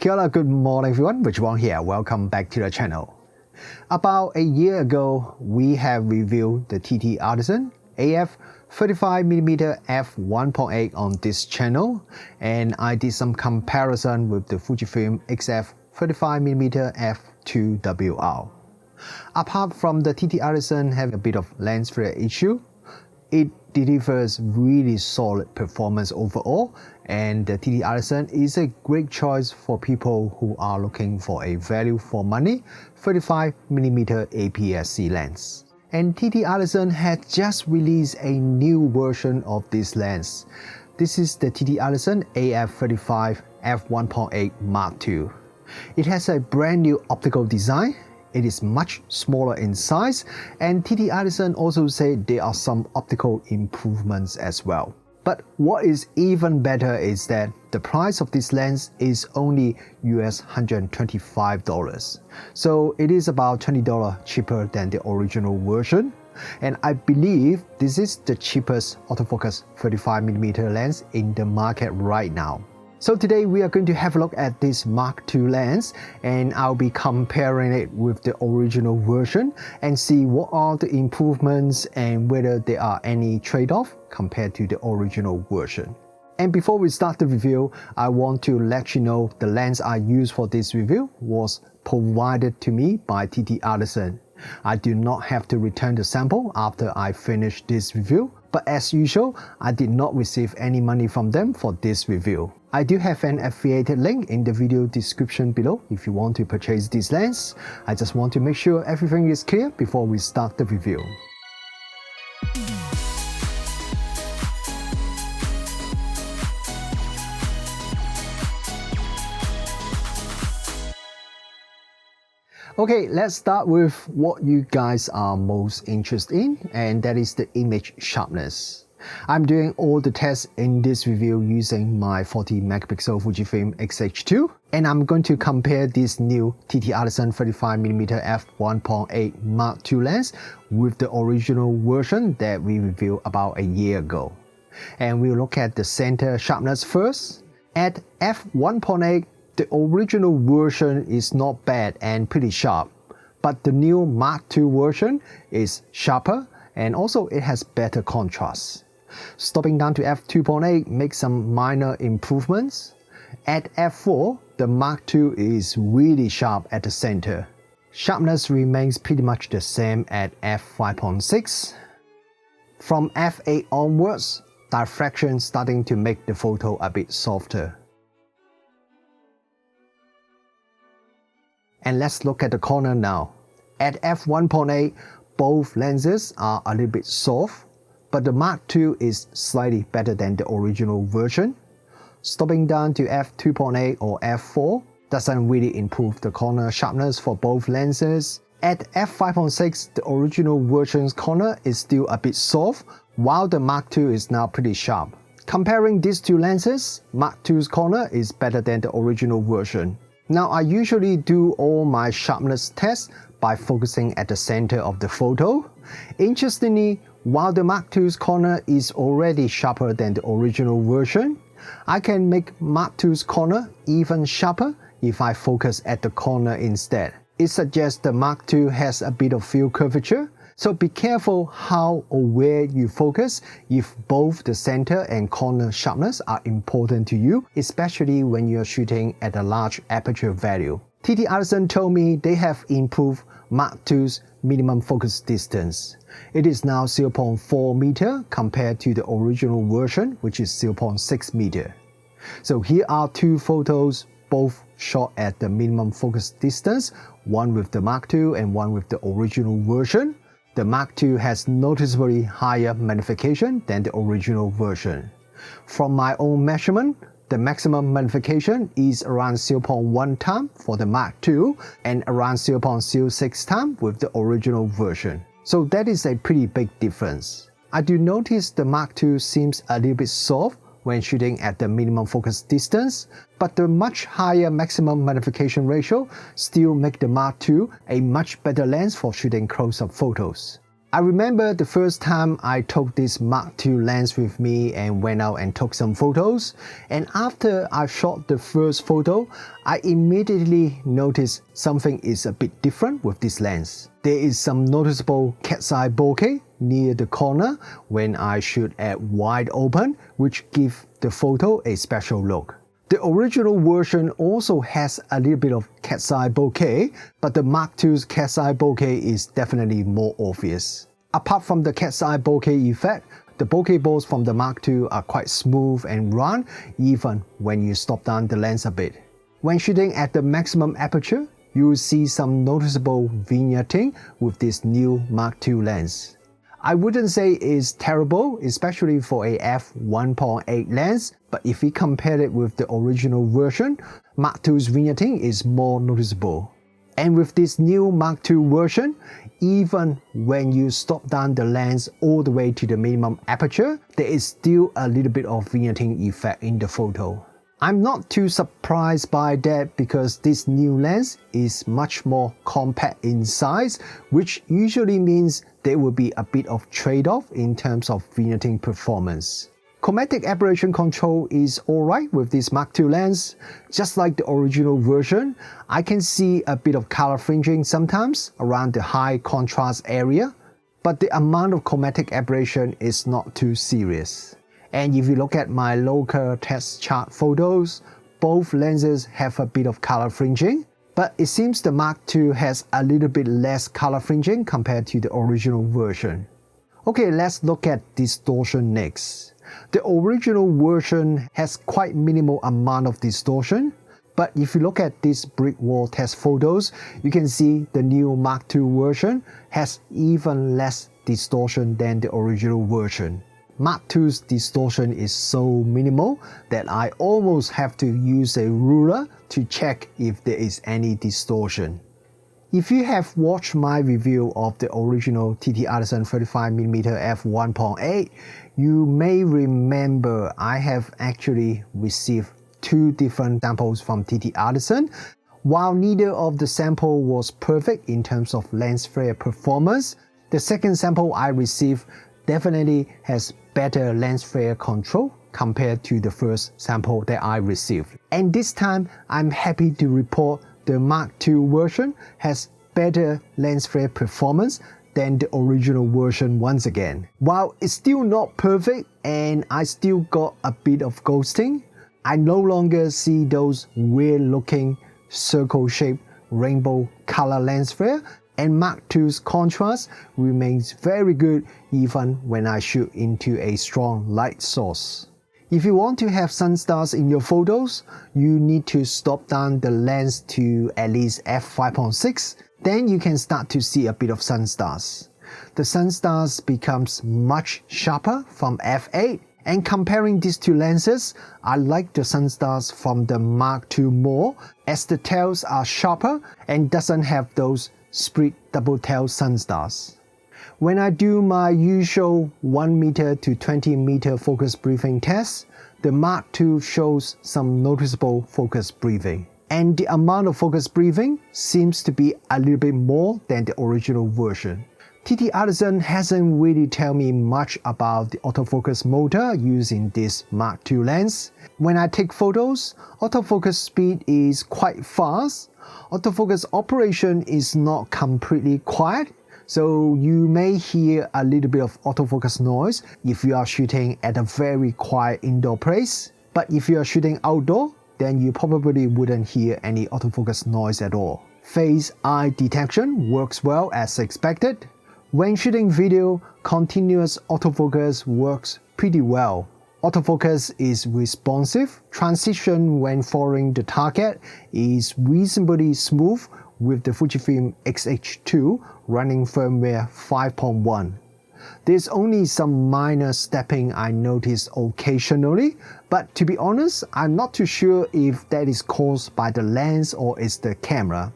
Kia ora, good morning everyone, Vignetting here, welcome back to the channel. About a year ago, we have reviewed the TTArtisan AF 35mm f1.8 on this channel, and I did some comparison with the Fujifilm XF 35mm f2.WR. Apart from the TTArtisan having a bit of lens flare issue, it delivers really solid performance overall, and the TTArtisan is a great choice for people who are looking for a value for money 35mm APS-C lens. And TTArtisan has just released a new version of this lens. This is the TTArtisan AF 35 f1.8 Mark II. It has a brand new optical design. It is much smaller in size, and TTArtisan also said there are some optical improvements as well. But what is even better is that the price of this lens is only US $125. So it is about $20 cheaper than the original version. And I believe this is the cheapest autofocus 35mm lens in the market right now. So today we are going to have a look at this Mark II lens, and I'll be comparing it with the original version and see what are the improvements and whether there are any trade-off compared to the original version. And before we start the review, I want to let you know the lens I used for this review was provided to me by TTArtisan. I do not have to return the sample after I finish this review, but as usual, I did not receive any money from them for this review. I do have an affiliated link in the video description below if you want to purchase this lens. I just want to make sure everything is clear before we start the review. Okay, let's start with what you guys are most interested in, and that is the image sharpness. I'm doing all the tests in this review using my 40 megapixel Fujifilm X-H2, and I'm going to compare this new TTArtisan 35mm f1.8 Mark II lens with the original version that we reviewed about a year ago. And we'll look at the center sharpness first. At f1.8, the original version is not bad and pretty sharp, but the new Mark II version is sharper, and also it has better contrast. Stopping down to f2.8 makes some minor improvements. At f4, the Mark II is really sharp at the center. Sharpness remains pretty much the same at f5.6. From f8 onwards, diffraction starting to make the photo a bit softer. And let's look at the corner now. At f1.8, both lenses are a little bit soft, but the Mark II is slightly better than the original version. Stopping down to f2.8 or f4 doesn't really improve the corner sharpness for both lenses. At f5.6, the original version's corner is still a bit soft, while the Mark II is now pretty sharp. Comparing these two lenses, Mark II's corner is better than the original version. Now, I usually do all my sharpness tests by focusing at the center of the photo. Interestingly, while the Mark II's corner is already sharper than the original version, I can make Mark II's corner even sharper if I focus at the corner instead. It suggests the Mark II has a bit of field curvature, so be careful how or where you focus if both the center and corner sharpness are important to you, especially when you're shooting at a large aperture value. TTArtisan told me they have improved Mark II's minimum focus distance. It is now 0.4 meter compared to the original version, which is 0.6 meter. So here are two photos, both shot at the minimum focus distance, one with the Mark II and one with the original version. The Mark II has noticeably higher magnification than the original version. From my own measurement, the maximum magnification is around 0.1 times for the Mark II and around 0.06 times with the original version. So that is a pretty big difference. I do notice the Mark II seems a little bit soft when shooting at the minimum focus distance, but the much higher maximum magnification ratio still make the Mark II a much better lens for shooting close-up photos. I remember the first time I took this Mark II lens with me and went out and took some photos, and after I shot the first photo, I immediately noticed something is a bit different with this lens. There is some noticeable cat's eye bokeh near the corner when I shoot at wide open, which gives the photo a special look. The original version also has a little bit of cat's eye bokeh, but the Mark II's cat's eye bokeh is definitely more obvious. Apart from the cat's eye bokeh effect, the bokeh balls from the Mark II are quite smooth and round even when you stop down the lens a bit. When shooting at the maximum aperture, you will see some noticeable vignetting with this new Mark II lens. I wouldn't say it's terrible, especially for a f1.8 lens, but if we compare it with the original version, Mark II's vignetting is more noticeable. And with this new Mark II version, even when you stop down the lens all the way to the minimum aperture, there is still a little bit of vignetting effect in the photo. I'm not too surprised by that because this new lens is much more compact in size, which usually means there will be a bit of trade-off in terms of vignetting performance. Chromatic aberration control is alright with this Mark II lens. Just like the original version, I can see a bit of color fringing sometimes around the high contrast area, but the amount of chromatic aberration is not too serious. And if you look at my local test chart photos, both lenses have a bit of color fringing, but it seems the Mark II has a little bit less color fringing compared to the original version. Okay, let's look at distortion next. The original version has quite minimal amount of distortion, but if you look at these brick wall test photos, you can see the new Mark II version has even less distortion than the original version. Mark II's distortion is so minimal that I almost have to use a ruler to check if there is any distortion. If you have watched my review of the original TTArtisan 35mm f1.8, you may remember I have actually received two different samples from TTArtisan. While neither of the sample was perfect in terms of lens flare performance, the second sample I received definitely has better lens flare control compared to the first sample that I received. And this time, I'm happy to report the Mark II version has better lens flare performance than the original version once again. While it's still not perfect and I still got a bit of ghosting, I no longer see those weird looking circle-shaped rainbow color lens flare, and Mark II's contrast remains very good even when I shoot into a strong light source. If you want to have Sunstars in your photos, you need to stop down the lens to at least f5.6, then you can start to see a bit of Sunstars. The Sunstars becomes much sharper from f8, and comparing these two lenses, I like the Sunstars from the Mark II more as the tails are sharper and doesn't have those split double tail Sunstars. When I do my usual 1 meter to 20 meter focus briefing test, the Mark II shows some noticeable focus briefing. And the amount of focus briefing seems to be a little bit more than the original version. TTArtisan hasn't really told me much about the autofocus motor using this Mark II lens. When I take photos, autofocus speed is quite fast. Autofocus operation is not completely quiet, so you may hear a little bit of autofocus noise if you are shooting at a very quiet indoor place. But if you are shooting outdoor, then you probably wouldn't hear any autofocus noise at all. Phase eye detection works well as expected. When shooting video, continuous autofocus works pretty well. Autofocus is responsive. Transition when following the target is reasonably smooth with the Fujifilm X-H2 running firmware 5.1. There's only some minor stepping I notice occasionally, but to be honest, I'm not too sure if that is caused by the lens or is the camera.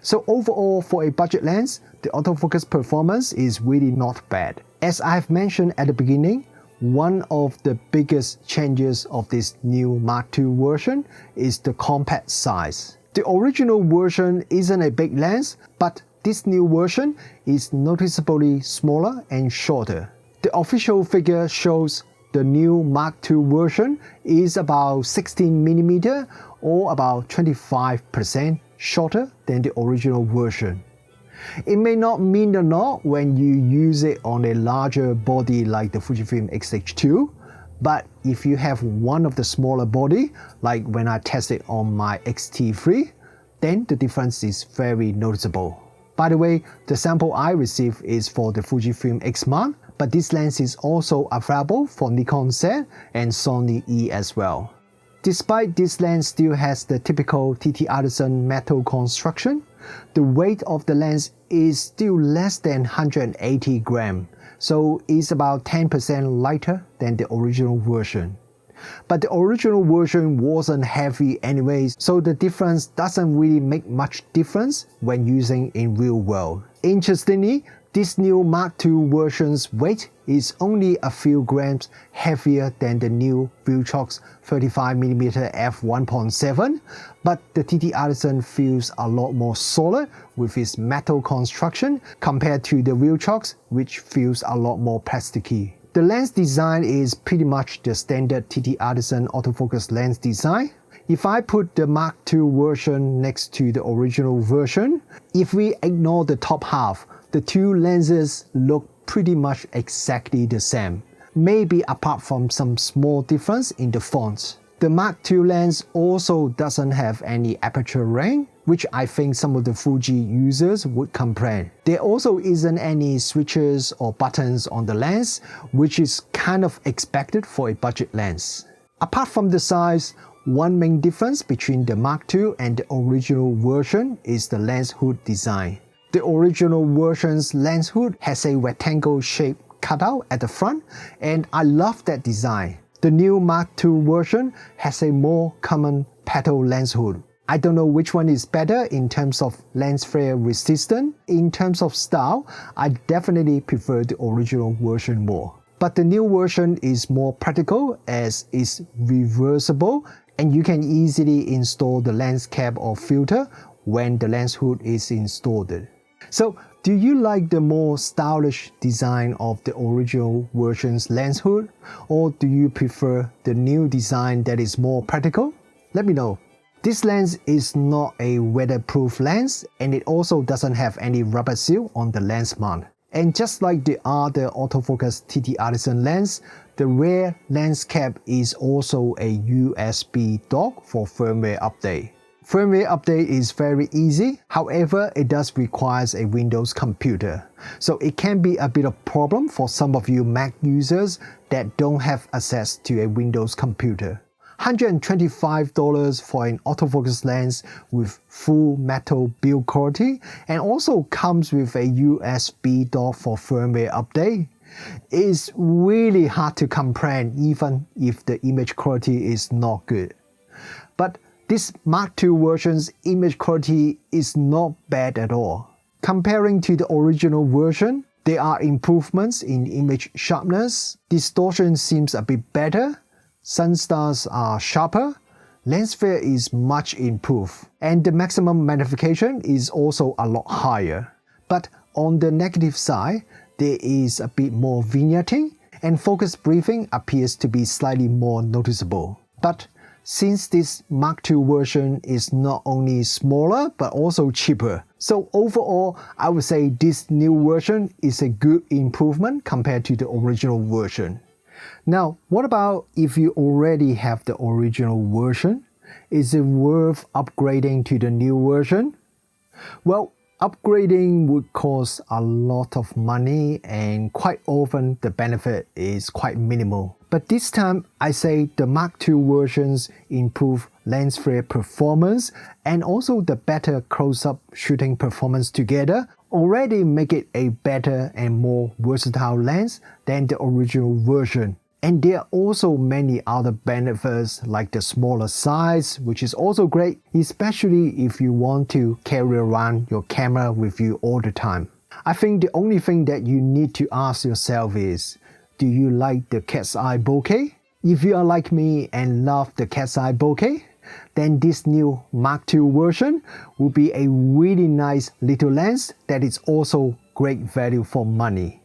So overall, for a budget lens, the autofocus performance is really not bad. As I've mentioned at the beginning, one of the biggest changes of this new Mark II version is the compact size. The original version isn't a big lens, but this new version is noticeably smaller and shorter. The official figure shows the new Mark II version is about 16mm or about 25% shorter than the original version. It may not mean a lot when you use it on a larger body like the Fujifilm X-H2, but if you have one of the smaller body, like when I tested on my X-T3, then the difference is very noticeable. By the way, the sample I received is for the Fujifilm X mount, but this lens is also available for Nikon Z and Sony E as well. Despite this lens still has the typical TTArtisan metal construction, the weight of the lens is still less than 180 grams, so it's about 10% lighter than the original version. But the original version wasn't heavy anyways, so the difference doesn't really make much difference when using in real world. Interestingly, this new Mark II version's weight is only a few grams heavier than the new Viltrox 35mm f1.7, but the TTArtisan feels a lot more solid with its metal construction compared to the Viltrox, which feels a lot more plasticky. The lens design is pretty much the standard TTArtisan autofocus lens design. If I put the Mark II version next to the original version, if we ignore the top half, the two lenses look pretty much exactly the same, maybe apart from some small difference in the fonts. The Mark II lens also doesn't have any aperture range, which I think some of the Fuji users would complain. There also isn't any switches or buttons on the lens, which is kind of expected for a budget lens. Apart from the size, one main difference between the Mark II and the original version is the lens hood design. The original version's lens hood has a rectangle shape cutout at the front, and I love that design. The new Mark II version has a more common petal lens hood. I don't know which one is better in terms of lens flare resistance. In terms of style, I definitely prefer the original version more. But the new version is more practical as it's reversible, and you can easily install the lens cap or filter when the lens hood is installed. So, do you like the more stylish design of the original version's lens hood, or do you prefer the new design that is more practical? Let me know. This lens is not a weatherproof lens, and it also doesn't have any rubber seal on the lens mount. And just like the other autofocus TTArtisan lens, the rear lens cap is also a USB dock for firmware update. Firmware update is very easy, however it does require a Windows computer. So it can be a bit of a problem for some of you Mac users that don't have access to a Windows computer. $125 for an autofocus lens with full metal build quality, and also comes with a USB dock for firmware update. It's really hard to complain even if the image quality is not good. But this Mark II version's image quality is not bad at all. Comparing to the original version, there are improvements in image sharpness, distortion seems a bit better, Sunstars are sharper, lens flare is much improved, and the maximum magnification is also a lot higher. But on the negative side, there is a bit more vignetting, and focus breathing appears to be slightly more noticeable. But since this Mark II version is not only smaller but also cheaper, so overall I would say this new version is a good improvement compared to the original version. Now, what about if you already have the original version? Is it worth upgrading to the new version? Well, upgrading would cost a lot of money, and quite often the benefit is quite minimal. But this time, I say the Mark II versions improve lens flare performance and also the better close-up shooting performance together already make it a better and more versatile lens than the original version. And there are also many other benefits like the smaller size, which is also great, especially if you want to carry around your camera with you all the time. I think the only thing that you need to ask yourself is, do you like the cat's eye bokeh? If you are like me and love the cat's eye bokeh, then this new Mark II version will be a really nice little lens that is also great value for money.